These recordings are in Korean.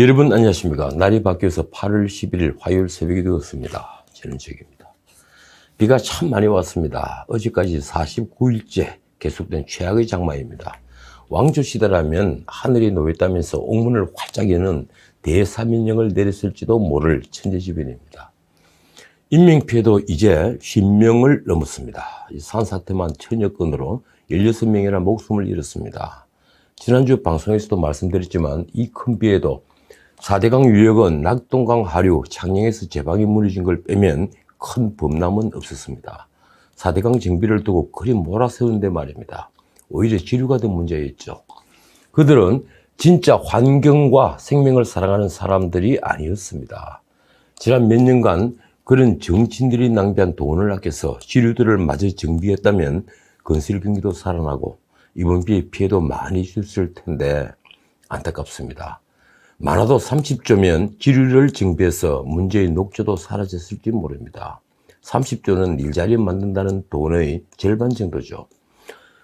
여러분 안녕하십니까. 날이 바뀌어서 8월 11일 화요일 새벽이 되었습니다. 저녁입니다. 비가 참 많이 왔습니다. 어제까지 49일째 계속된 최악의 장마입니다. 왕조시대라면 하늘이 놓였다면서 옥문을 활짝 여는 대사민령을 내렸을지도 모를 천재지변입니다. 인명피해도 이제 10명을 넘었습니다. 이 산사태만 천여 건으로 16명이나 목숨을 잃었습니다. 지난주 방송에서도 말씀드렸지만 이 큰 비에도 4대강 유역은 낙동강 하류 창녕에서 제방이 무너진 걸 빼면 큰 범람은 없었습니다. 4대강 정비를 두고 그리 몰아세우는데 말입니다. 오히려 지류가 더 문제였죠. 그들은 진짜 환경과 생명을 사랑하는 사람들이 아니었습니다. 지난 몇 년간 그런 정치인들이 낭비한 돈을 아껴서 지류들을 마저 정비했다면 건설 경기도 살아나고 이번 비의 피해도 많이 줄었을 텐데 안타깝습니다. 많아도 30조면 지류를 정비해서 문제의 녹조도 사라졌을지 모릅니다. 30조는 일자리 만든다는 돈의 절반 정도죠.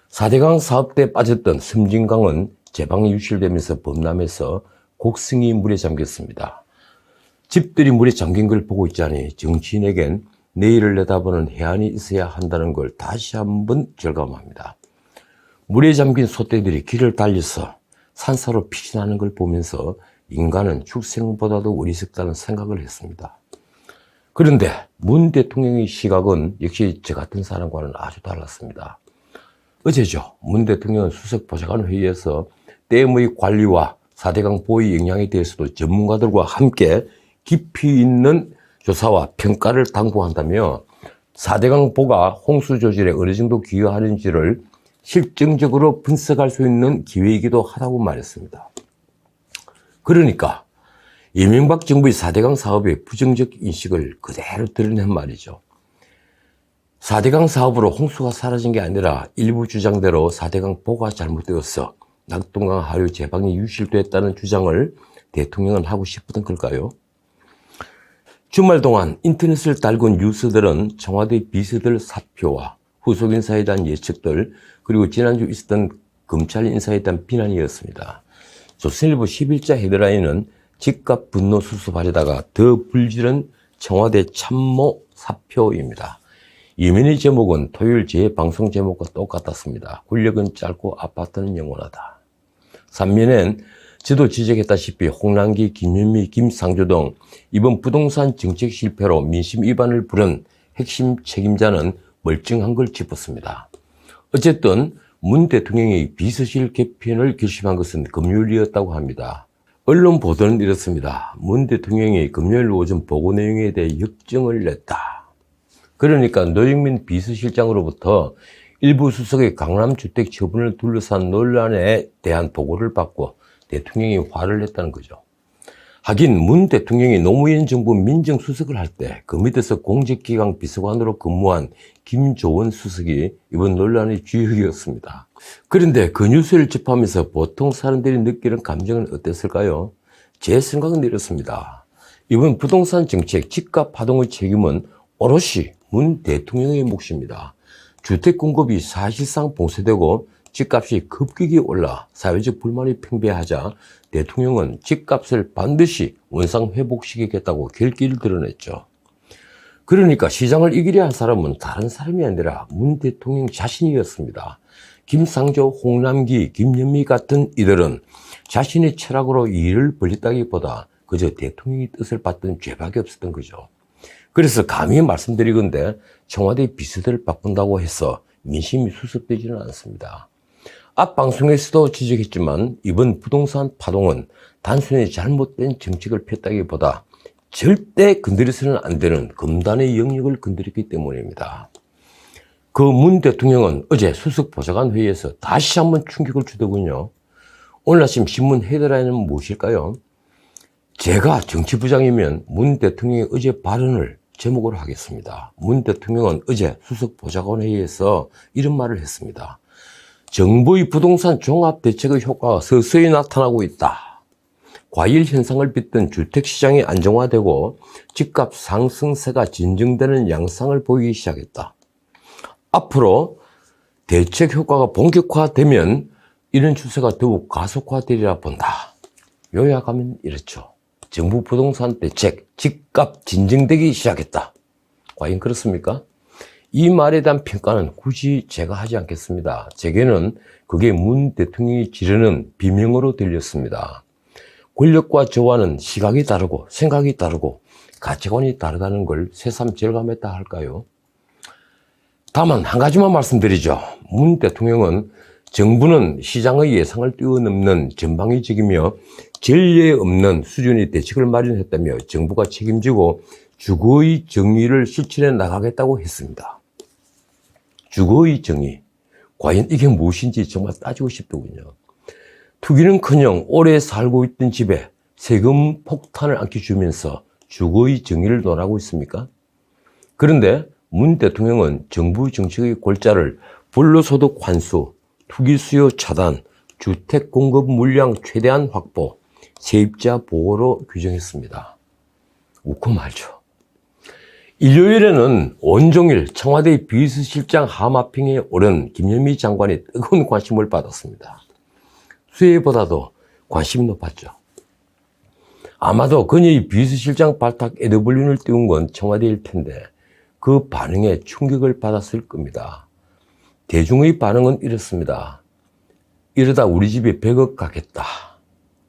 4대강 사업 때 빠졌던 섬진강은 제방이 유실되면서 범람해서 곡성이 물에 잠겼습니다. 집들이 물에 잠긴 걸 보고 있자니 정치인에겐 내일을 내다보는 해안이 있어야 한다는 걸 다시 한번 절감합니다. 물에 잠긴 소떼들이 길을 달려서 산사로 피신하는 걸 보면서 인간은 축생보다도 어리석다는 생각을 했습니다. 그런데 문 대통령의 시각은 역시 저 같은 사람과는 아주 달랐습니다. 어제죠. 문 대통령은 수석보좌관 회의에서 댐의 관리와 4대강 보호 영향에 대해서도 전문가들과 함께 깊이 있는 조사와 평가를 당부한다며 4대강 보가 홍수 조절에 어느 정도 기여하는지를 실증적으로 분석할 수 있는 기회이기도 하다고 말했습니다. 그러니까 이명박 정부의 4대강 사업의 부정적 인식을 그대로 드러낸 말이죠. 4대강 사업으로 홍수가 사라진 게 아니라 일부 주장대로 4대강 보가 잘못되어서 낙동강 하류 제방이 유실됐다는 주장을 대통령은 하고 싶었던 걸까요? 주말 동안 인터넷을 달군 뉴스들은 청와대 비서들 사표와 후속 인사에 대한 예측들, 그리고 지난주 있었던 검찰 인사에 대한 비난이었습니다. 조선일보 10일자 헤드라인은 집값 분노 수습하려다가 더 불지른 청와대 참모 사표입니다. 이면의 제목은 토요일 제 방송 제목과 똑같았습니다. 권력은 짧고 아파트는 영원하다. 3면엔 저도 지적했다시피 홍남기, 김현미, 김상조 등 이번 부동산 정책 실패로 민심 위반을 부른 핵심 책임자는 멀쩡한 걸 짚었습니다. 어쨌든 문 대통령이 비서실 개편을 결심한 것은 금요일이었다고 합니다. 언론 보도는 이렇습니다. 문 대통령이 금요일 오전 보고 내용에 대해 역정을 냈다. 그러니까 노영민 비서실장으로부터 일부 수석의 강남주택 처분을 둘러싼 논란에 대한 보고를 받고 대통령이 화를 냈다는 거죠. 하긴 문 대통령이 노무현 정부 민정수석을 할 때 그 밑에서 공직기강 비서관으로 근무한 김조원 수석이 이번 논란의 주역이었습니다. 그런데 그 뉴스를 접하면서 보통 사람들이 느끼는 감정은 어땠을까요? 제 생각은 이렇습니다. 이번 부동산 정책 집값 파동의 책임은 오롯이 문 대통령의 몫입니다. 주택 공급이 사실상 봉쇄되고 집값이 급격히 올라 사회적 불만이 팽배하자 대통령은 집값을 반드시 원상 회복시키겠다고 결기를 드러냈죠. 그러니까 시장을 이기려 한 사람은 다른 사람이 아니라 문 대통령 자신이었습니다. 김상조, 홍남기, 김현미 같은 이들은 자신의 철학으로 일을 벌였다기보다 그저 대통령의 뜻을 받던 죄밖에 없었던 거죠. 그래서 감히 말씀드리건대 청와대 비서들을 바꾼다고 해서 민심이 수습되지는 않습니다. 앞 방송에서도 지적했지만 이번 부동산 파동은 단순히 잘못된 정책을 폈다기보다 절대 건드려서는 안 되는 검단의 영역을 건드렸기 때문입니다. 그 문 대통령은 어제 수석보좌관 회의에서 다시 한번 충격을 주더군요. 오늘 아침 신문 헤드라인은 무엇일까요? 제가 정치부장이면 문 대통령의 어제 발언을 제목으로 하겠습니다. 문 대통령은 어제 수석보좌관 회의에서 이런 말을 했습니다. 정부의 부동산 종합대책의 효과가 서서히 나타나고 있다. 과일 현상을 빚던 주택시장이 안정화되고 집값 상승세가 진정되는 양상을 보이기 시작했다. 앞으로 대책 효과가 본격화되면 이런 추세가 더욱 가속화되리라 본다. 요약하면 이렇죠. 정부 부동산 대책, 집값 진정되기 시작했다. 과연 그렇습니까? 이 말에 대한 평가는 굳이 제가 하지 않겠습니다. 제게는 그게 문 대통령이 지르는 비명으로 들렸습니다. 권력과 저와는 시각이 다르고 생각이 다르고 가치관이 다르다는 걸 새삼 절감했다 할까요? 다만 한 가지만 말씀드리죠. 문 대통령은 정부는 시장의 예상을 뛰어넘는 전방위적이며 전례 없는 수준의 대책을 마련했다며 정부가 책임지고 주거의 정의를 실천해 나가겠다고 했습니다. 주거의 정의, 과연 이게 무엇인지 정말 따지고 싶더군요. 투기는커녕 오래 살고 있던 집에 세금 폭탄을 안겨주면서 주거의 정의를 논하고 있습니까? 그런데 문 대통령은 정부 정책의 골자를 불로소득 환수, 투기 수요 차단, 주택 공급 물량 최대한 확보, 세입자 보호로 규정했습니다. 웃고 말죠. 일요일에는 온종일 청와대 비서실장 하마평에 오른 김현미 장관이 뜨거운 관심을 받았습니다. 수혜보다도 관심이 높았죠. 아마도 그녀의 비서실장 발탁 에드벌룬을 띄운 건 청와대일 텐데 그 반응에 충격을 받았을 겁니다. 대중의 반응은 이렇습니다. 이러다 우리 집이 100억 가겠다.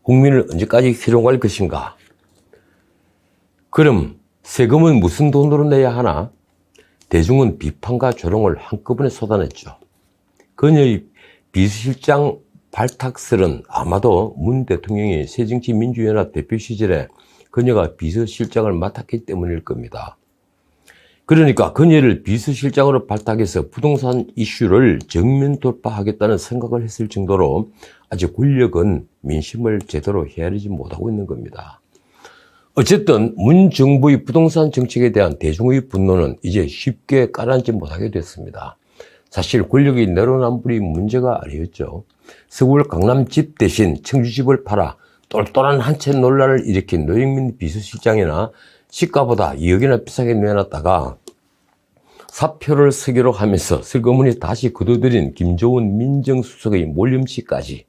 국민을 언제까지 희롱할 것인가? 그럼 세금은 무슨 돈으로 내야 하나? 대중은 비판과 조롱을 한꺼번에 쏟아냈죠. 그녀의 비서실장 발탁설은 아마도 문 대통령이 새정치민주연합 대표 시절에 그녀가 비서실장을 맡았기 때문일 겁니다. 그러니까 그녀를 비서실장으로 발탁해서 부동산 이슈를 정면 돌파하겠다는 생각을 했을 정도로 아직 권력은 민심을 제대로 헤아리지 못하고 있는 겁니다. 어쨌든 문 정부의 부동산 정책에 대한 대중의 분노는 이제 쉽게 가라앉지 못하게 됐습니다. 사실 권력이 내로남불이 문제가 아니었죠. 서울 강남집 대신 청주집을 팔아 똘똘한 한 채 논란을 일으킨 노영민 비서실장이나 시가보다 2억이나 비싸게 내놨다가 사표를 쓰기로 하면서 슬그머니 다시 거둬들인 김조원 민정수석의 몰림씨까지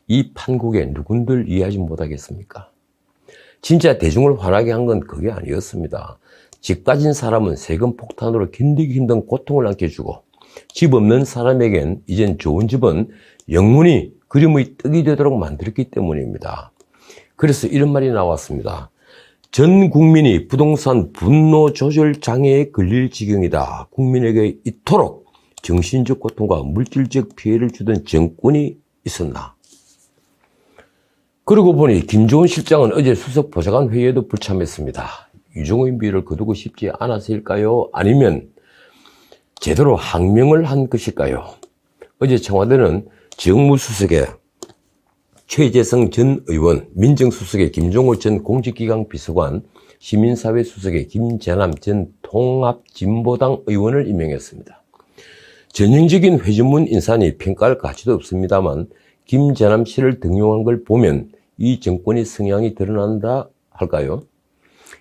이 판국에 누군들 이해하지 못하겠습니까? 진짜 대중을 화나게 한 건 그게 아니었습니다. 집 가진 사람은 세금 폭탄으로 견디기 힘든 고통을 안겨주고 집 없는 사람에겐 이젠 좋은 집은 영원히 그림의 떡이 되도록 만들었기 때문입니다. 그래서 이런 말이 나왔습니다. 전 국민이 부동산 분노 조절 장애에 걸릴 지경이다. 국민에게 이토록 정신적 고통과 물질적 피해를 주던 정권이 있었나? 그러고 보니 김조원 실장은 어제 수석 보좌관 회의에도 불참했습니다. 유종의 미를 거두고 싶지 않아서일까요? 아니면 제대로 항명을 한 것일까요? 어제 청와대는 정무수석에 최재성 전 의원, 민정수석에 김종호 전 공직기강 비서관, 시민사회 수석에 김재남 전 통합진보당 의원을 임명했습니다. 전형적인 회전문 인사니 평가할 가치도 없습니다만 김재남 씨를 등용한 걸 보면 이 정권의 성향이 드러난다 할까요?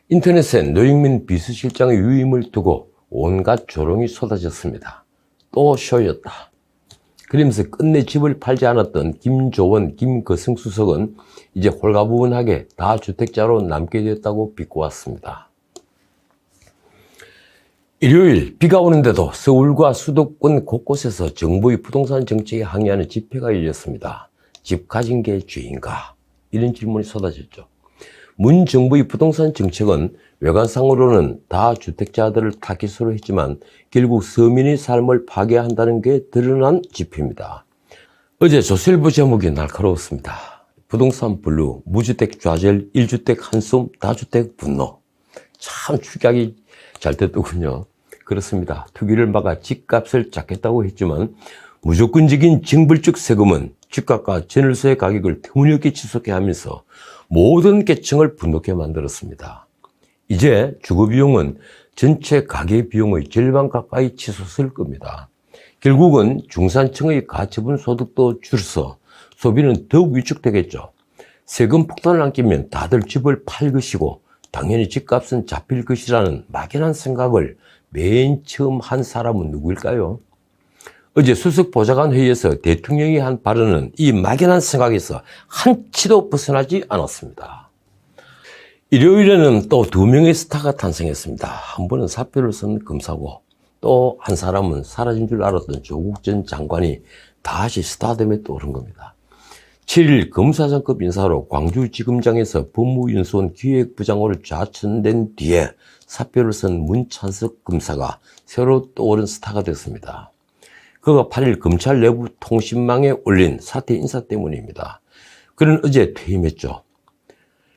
인터넷에 노영민 비서실장의 유임을 두고 온갖 조롱이 쏟아졌습니다. 또 쇼였다. 그러면서 끝내 집을 팔지 않았던 김조원, 김거승 수석은 이제 홀가분하게 다주택자로 남게 됐다고 비꼬았습니다. 일요일 비가 오는데도 서울과 수도권 곳곳에서 정부의 부동산 정책에 항의하는 집회가 열렸습니다. 집 가진 게 죄인가? 이런 질문이 쏟아졌죠. 문 정부의 부동산 정책은 외관상으로는 다주택자들을 타깃으로 했지만 결국 서민의 삶을 파괴한다는 게 드러난 집회입니다. 어제 조선일보 제목이 날카로웠습니다. 부동산 블루, 무주택 좌절, 1주택 한숨, 다주택 분노. 참 축약이 잘 됐더군요. 그렇습니다. 투기를 막아 집값을 잡겠다고 했지만 무조건적인 징벌적 세금은 집값과 전월세 가격을 터무니없게 치솟게 하면서 모든 계층을 분노케 만들었습니다. 이제 주거비용은 전체 가계비용의 절반 가까이 치솟을 겁니다. 결국은 중산층의 가처분 소득도 줄어서 소비는 더욱 위축되겠죠. 세금 폭탄을 안 끼면 다들 집을 팔 것이고 당연히 집값은 잡힐 것이라는 막연한 생각을 맨 처음 한 사람은 누구일까요? 어제 수석보좌관 회의에서 대통령이 한 발언은 이 막연한 생각에서 한치도 벗어나지 않았습니다. 일요일에는 또 2명의 스타가 탄생했습니다. 한 분은 사표를 쓴 검사고 또 한 사람은 사라진 줄 알았던 조국 전 장관이 다시 스타덤에 떠오른 겁니다. 7일 검사장급 인사로 광주지검장에서 법무연수원 기획부장으로 좌천된 뒤에 사표를 쓴 문찬석 검사가 새로 떠오른 스타가 됐습니다. 그가 8일 검찰 내부 통신망에 올린 사퇴 인사 때문입니다. 그는 어제 퇴임했죠.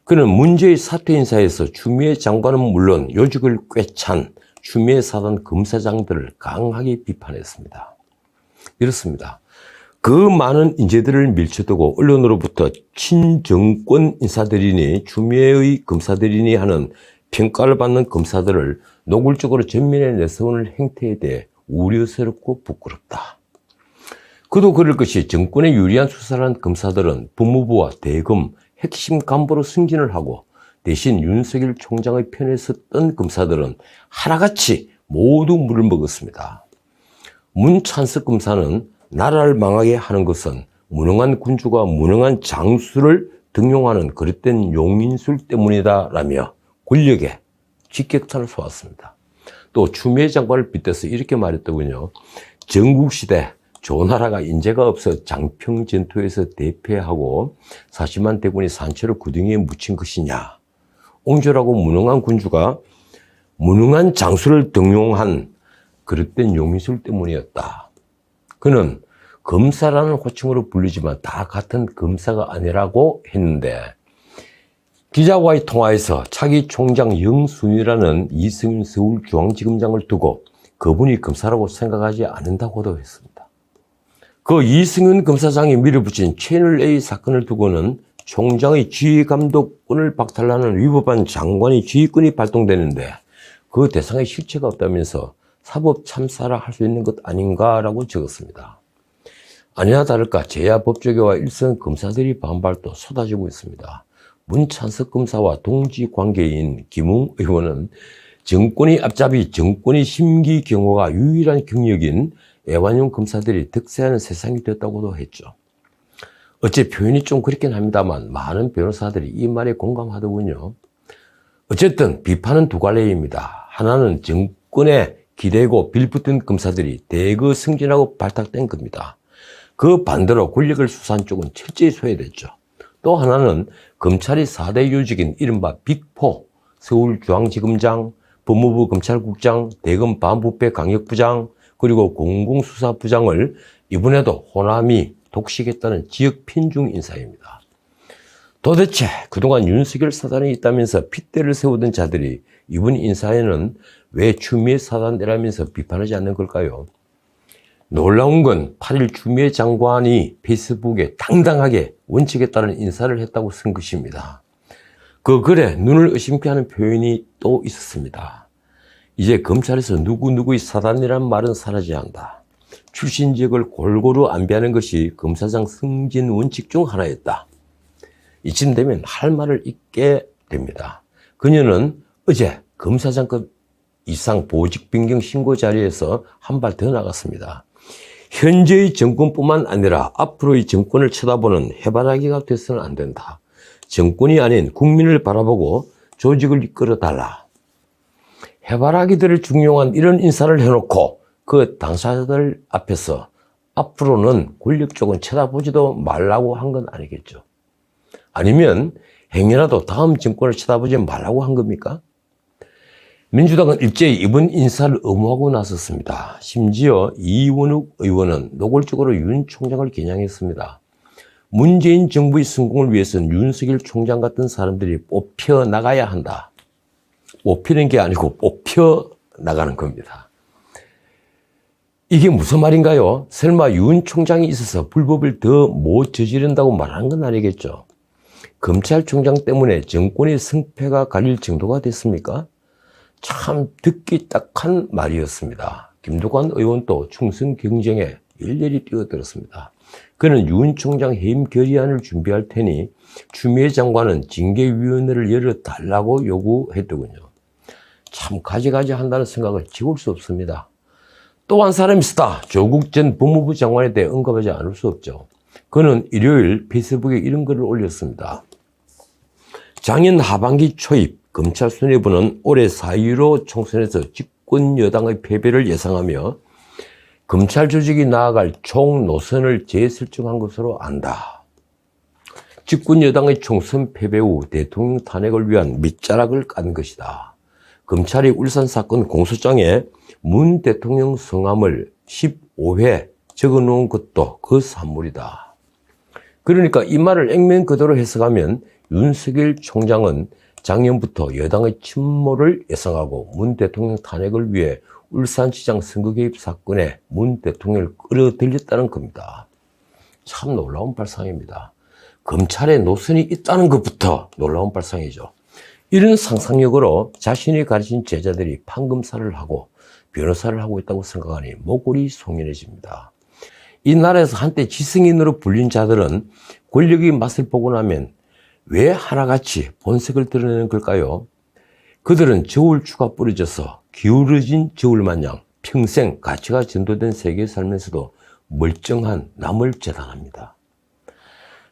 그는 문제의 사퇴 인사에서 추미애 장관은 물론 요직을 꿰찬 추미애 사단 검사장들을 강하게 비판했습니다. 이렇습니다. 그 많은 인재들을 밀쳐두고 언론으로부터 친정권 인사들이니 추미애의 검사들이니 하는 평가를 받는 검사들을 노골적으로 전면에 내세우는 행태에 대해 우려스럽고 부끄럽다. 그도 그럴 것이 정권에 유리한 수사를 한 검사들은 법무부와 대검 핵심 간부로 승진을 하고 대신 윤석열 총장의 편에 섰던 검사들은 하나같이 모두 물을 먹었습니다. 문찬석 검사는 나라를 망하게 하는 것은 무능한 군주가 무능한 장수를 등용하는 그릇된 용인술 때문이다 라며 권력에 직격탄을 쏘았습니다. 또 추미애 장관을 빗대서 이렇게 말했더군요. 전국시대 조나라가 인재가 없어 장평전투에서 대패하고 40만 대군이 산채로 그 등에 묻힌 것이냐. 옹졸하고 무능한 군주가 무능한 장수를 등용한 그릇된 용인술 때문이었다. 그는 검사라는 호칭으로 불리지만 다 같은 검사가 아니라고 했는데 기자와의 통화에서 차기 총장 영순위라는 이승윤 서울중앙지검장을 두고 그분이 검사라고 생각하지 않는다고도 했습니다. 그 이승윤 검사장이 밀어붙인 채널A 사건을 두고는 총장의 지휘감독권을 박탈하는 위법한 장관의 지휘권이 발동되는데 그 대상에 실체가 없다면서 사법 참사라 할 수 있는 것 아닌가라고 적었습니다. 아니나 다를까 제야 법조계와 일선 검사들이 반발도 쏟아지고 있습니다. 문찬석 검사와 동지 관계인 김웅 의원은 정권이 앞잡이 정권이 심기 경호가 유일한 경력인 애완용 검사들이 득세하는 세상이 됐다고도 했죠. 어째 표현이 좀 그렇긴 합니다만 많은 변호사들이 이 말에 공감하더군요. 어쨌든 비판은 두 갈래입니다. 하나는 정권에 기대고 빌붙은 검사들이 대거 승진하고 발탁된 겁니다. 그 반대로 권력을 수사한 쪽은 철저히 소외됐죠. 또 하나는 검찰이 4대 요직인 이른바 빅4, 서울중앙지검장, 법무부 검찰국장, 대검 반부패 강력부장, 그리고 공공수사부장을 이번에도 호남이 독식했다는 지역 편중 인사입니다. 도대체 그동안 윤석열 사단에 있다면서 핏대를 세우던 자들이 이번 인사에는 왜 추미애 사단이라면서 비판하지 않는 걸까요? 놀라운 건 8일 추미애 장관이 페이스북에 당당하게 원칙에 따른 인사를 했다고 쓴 것입니다. 그 글에 눈을 의심케 하는 표현이 또 있었습니다. 이제 검찰에서 누구누구의 사단이란 말은 사라져야 한다. 출신 지역을 골고루 안배하는 것이 검사장 승진 원칙 중 하나였다. 이쯤 되면 할 말을 잊게 됩니다. 그녀는 어제 검사장급 이상 보직 변경 신고 자리에서 한 발 더 나갔습니다. 현재의 정권뿐만 아니라 앞으로의 정권을 쳐다보는 해바라기가 돼서는 안 된다. 정권이 아닌 국민을 바라보고 조직을 이끌어달라. 해바라기들을 중용한 이런 인사를 해놓고 그 당사자들 앞에서 앞으로는 권력 쪽은 쳐다보지도 말라고 한 건 아니겠죠. 아니면 행여라도 다음 정권을 쳐다보지 말라고 한 겁니까? 민주당은 일제히 이번 인사를 엄호하고 나섰습니다. 심지어 이원욱 의원은 노골적으로 윤 총장을 겨냥했습니다. 문재인 정부의 성공을 위해서는 윤석열 총장 같은 사람들이 뽑혀 나가야 한다. 뽑히는 게 아니고 뽑혀 나가는 겁니다. 이게 무슨 말인가요? 설마 윤 총장이 있어서 불법을 더 못 저지른다고 말하는 건 아니겠죠? 검찰총장 때문에 정권의 승패가 갈릴 정도가 됐습니까? 참 듣기 딱한 말이었습니다. 김두관 의원도 충성 경쟁에 일일이 뛰어들었습니다. 그는 윤 총장 해임 결의안을 준비할 테니 추미애 장관은 징계위원회를 열어달라고 요구했더군요. 참 가지가지 한다는 생각을 지울 수 없습니다. 또 한 사람이 있었다. 조국 전 법무부 장관에 대해 언급하지 않을 수 없죠. 그는 일요일 페이스북에 이런 글을 올렸습니다. 작년 하반기 초입 검찰 수뇌부는 올해 4.15 총선에서 집권 여당의 패배를 예상하며 검찰 조직이 나아갈 총 노선을 재설정한 것으로 안다. 집권 여당의 총선 패배 후 대통령 탄핵을 위한 밑자락을 깐 것이다. 검찰이 울산 사건 공소장에 문 대통령 성함을 15회 적어놓은 것도 그 산물이다. 그러니까 이 말을 액면 그대로 해석하면 윤석열 총장은 작년부터 여당의 침몰을 예상하고 문 대통령 탄핵을 위해 울산시장 선거 개입 사건에 문 대통령을 끌어들였다는 겁니다. 참 놀라운 발상입니다. 검찰에 노선이 있다는 것부터 놀라운 발상이죠. 이런 상상력으로 자신이 가르친 제자들이 판검사를 하고 변호사를 하고 있다고 생각하니 목골이 송연해집니다. 이 나라에서 한때 지성인으로 불린 자들은 권력의 맛을 보고 나면 왜 하나같이 본색을 드러내는 걸까요? 그들은 저울추가 뿌려져서 기울어진 저울 마냥 평생 가치가 전도된 세계에 살면서도 멀쩡한 남을 재단합니다.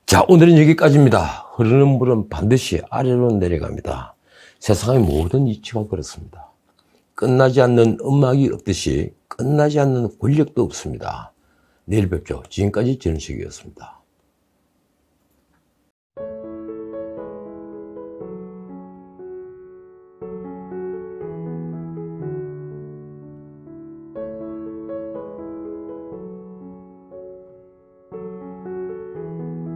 자, 오늘은 여기까지입니다. 흐르는 물은 반드시 아래로 내려갑니다. 세상의 모든 이치가 그렇습니다. 끝나지 않는 음악이 없듯이 끝나지 않는 권력도 없습니다. 내일 뵙죠. 지금까지 전식이었습니다.